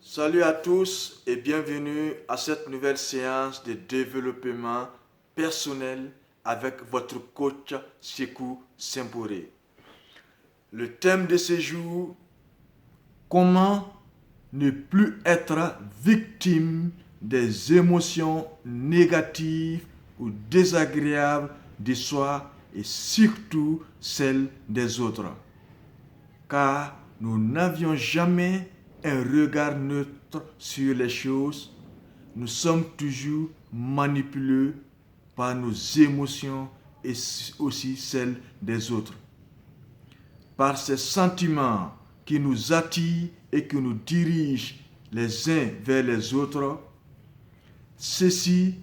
Salut à tous et bienvenue à cette nouvelle séance de développement personnel avec votre coach Sekou Semporé. Le thème de ce jour, comment ne plus être victime des émotions négatives ou désagréables de soi et surtout celles des autres. Car nous n'avions jamais un regard neutre sur les choses. Nous sommes toujours manipulés par nos émotions et aussi celles des autres. Par ces sentiments qui nous attirent et qui nous dirigent les uns vers les autres, ceux-ci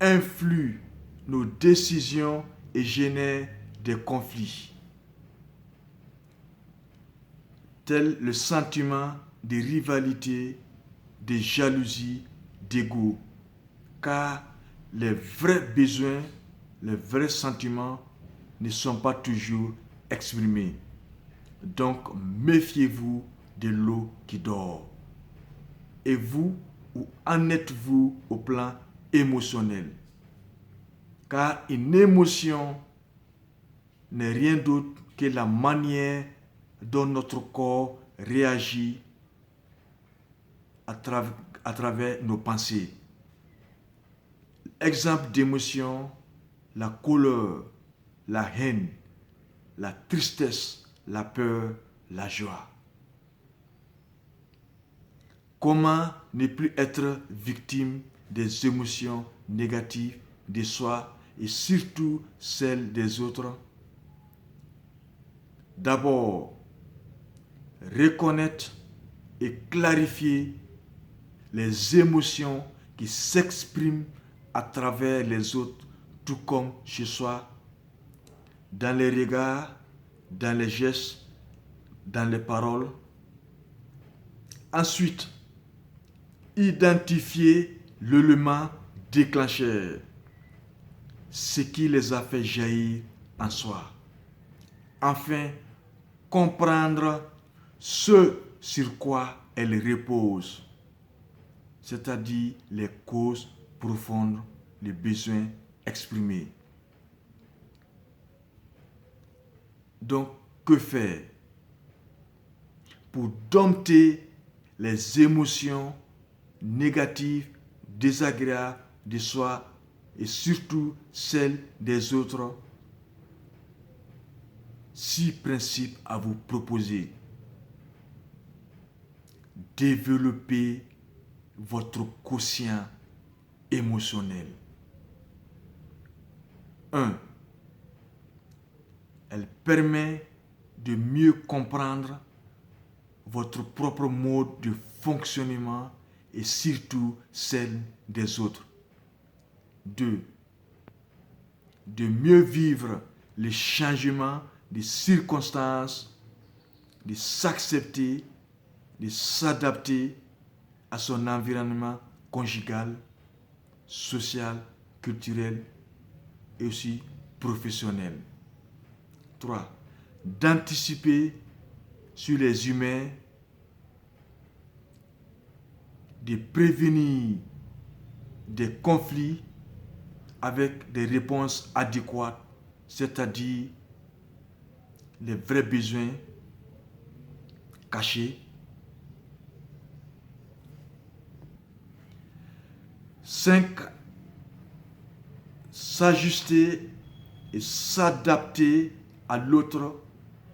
influent nos décisions et génèrent des conflits. Tel le sentiment de rivalité, de jalousie, d'ego. Car les vrais besoins, les vrais sentiments ne sont pas toujours exprimés. Donc, méfiez-vous de l'eau qui dort. Et vous, où en êtes-vous au plan émotionnel? Car une émotion n'est rien d'autre que la manière dont notre corps réagit à travers nos pensées. Exemple d'émotion, la colère, la haine, la tristesse, la peur, la joie. Comment ne plus être victime des émotions négatives de soi et surtout celles des autres? D'abord, reconnaître et clarifier les émotions qui s'expriment à travers les autres, tout comme chez soi, dans les regards, dans les gestes, dans les paroles. Ensuite, identifier l'élément déclencheur, ce qui les a fait jaillir en soi. Enfin, comprendre ce sur quoi elles reposent, c'est-à-dire les causes profondes, les besoins exprimés. Donc, que faire pour dompter les émotions négatives, désagréables de soi et surtout celles des autres? 6 principes à vous proposer. Développer votre quotient émotionnel. 1. Elle permet de mieux comprendre votre propre mode de fonctionnement et surtout celle des autres. 2. De mieux vivre les changements des circonstances, de s'accepter, de s'adapter à son environnement conjugal, social, culturel et aussi professionnel. 3. D'anticiper sur les humains, de prévenir des conflits avec des réponses adéquates, c'est-à-dire les vrais besoins cachés. 5. S'ajuster et s'adapter à l'autre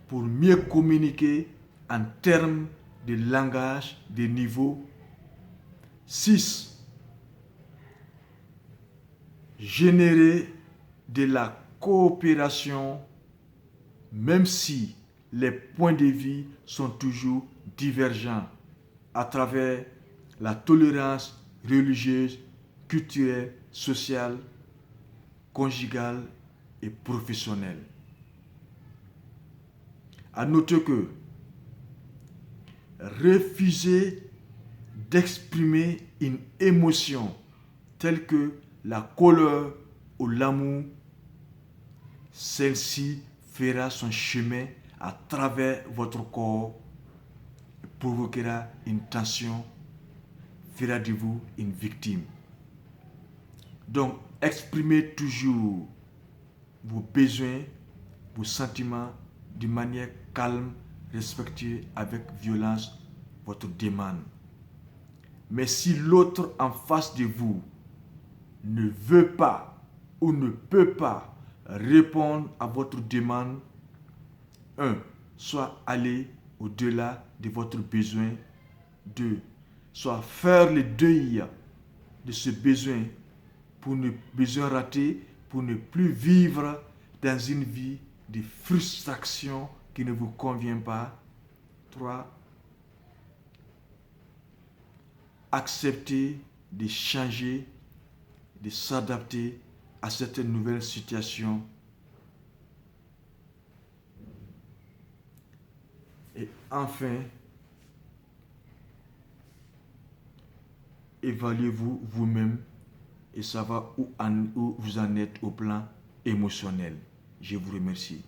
pour mieux communiquer en termes de langage, de niveau. 6. Générer de la coopération même si les points de vue sont toujours divergents à travers la tolérance religieuse, culturelle, sociale, conjugale et professionnelle. À noter que refuser d'exprimer une émotion telle que la colère ou l'amour, celle-ci fera son chemin à travers votre corps provoquera une tension, fera de vous une victime. Donc, exprimez toujours vos besoins, vos sentiments de manière calme, respectueuse, avec violence, votre demande. Mais si l'autre en face de vous ne veut pas ou ne peut pas répondre à votre demande, soit aller au-delà de votre besoin, soit faire le deuil de ce besoin pour ne besoin raté, pour ne plus vivre dans une vie de frustration qui ne vous convient pas. 3. Accepter de changer, de s'adapter à cette nouvelle situation. Et enfin, évaluez-vous vous-même et savoir où vous en êtes au plan émotionnel. Je vous remercie.